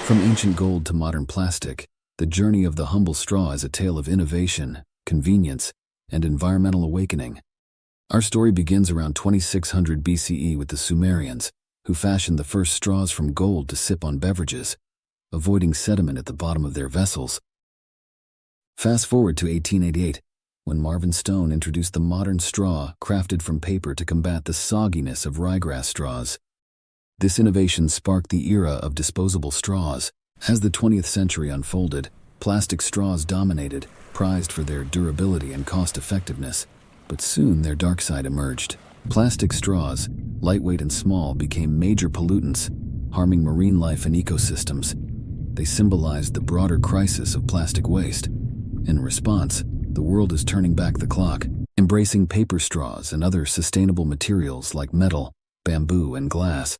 From ancient gold to modern plastic, the journey of the humble straw is a tale of innovation, convenience, and environmental awakening. Our story begins around 2600 BCE with the Sumerians, who fashioned the first straws from gold to sip on beverages, avoiding sediment at the bottom of their vessels. Fast forward to 1888, when Marvin Stone introduced the modern straw crafted from paper to combat the sogginess of ryegrass straws. This innovation sparked the era of disposable straws. As the 20th century unfolded, plastic straws dominated, prized for their durability and cost-effectiveness. But soon their dark side emerged. Plastic straws, lightweight and small, became major pollutants, harming marine life and ecosystems. They symbolized the broader crisis of plastic waste. In response, the world is turning back the clock, embracing paper straws and other sustainable materials like metal, bamboo, and glass.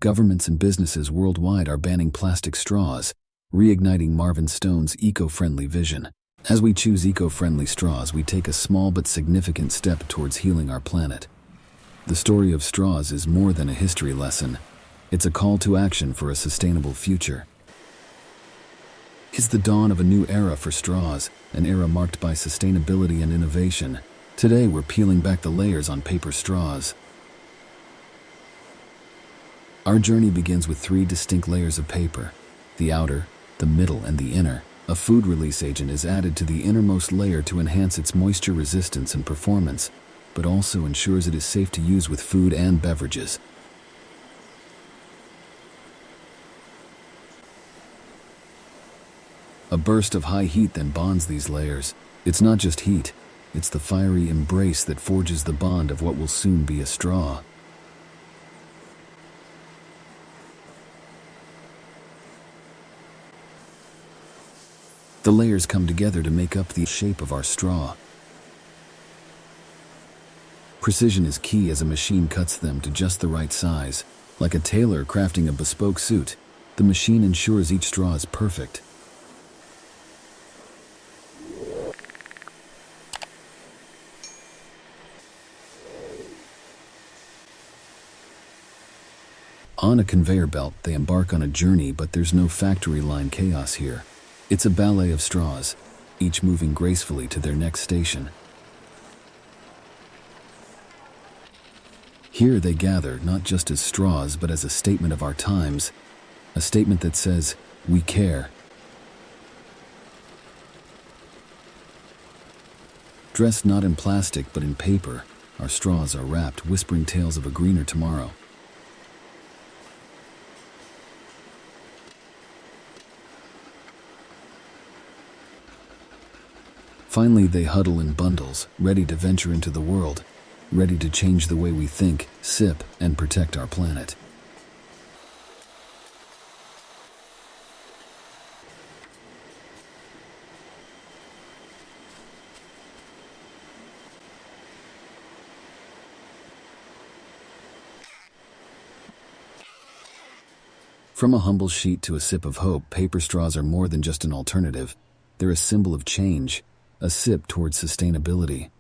Governments and businesses worldwide are banning plastic straws, reigniting Marvin Stone's eco-friendly vision. As we choose eco-friendly straws, we take a small but significant step towards healing our planet. The story of straws is more than a history lesson. It's a call to action for a sustainable future. It's the dawn of a new era for straws, an era marked by sustainability and innovation. Today, we're peeling back the layers on paper straws. Our journey begins with 3 distinct layers of paper: the outer, the middle, and the inner. A food release agent is added to the innermost layer to enhance its moisture resistance and performance, but also ensures it is safe to use with food and beverages. A burst of high heat then bonds these layers. It's not just heat, it's the fiery embrace that forges the bond of what will soon be a straw. The layers come together to make up the shape of our straw. Precision is key as a machine cuts them to just the right size. Like a tailor crafting a bespoke suit, the machine ensures each straw is perfect. On a conveyor belt, they embark on a journey, but there's no factory line chaos here. It's a ballet of straws, each moving gracefully to their next station. Here they gather not just as straws, but as a statement of our times, a statement that says, "We care." Dressed not in plastic but in paper, our straws are wrapped, whispering tales of a greener tomorrow. Finally, they huddle in bundles, ready to venture into the world, ready to change the way we think, sip, and protect our planet. From a humble sheet to a sip of hope, paper straws are more than just an alternative. They're a symbol of change, a sip towards sustainability.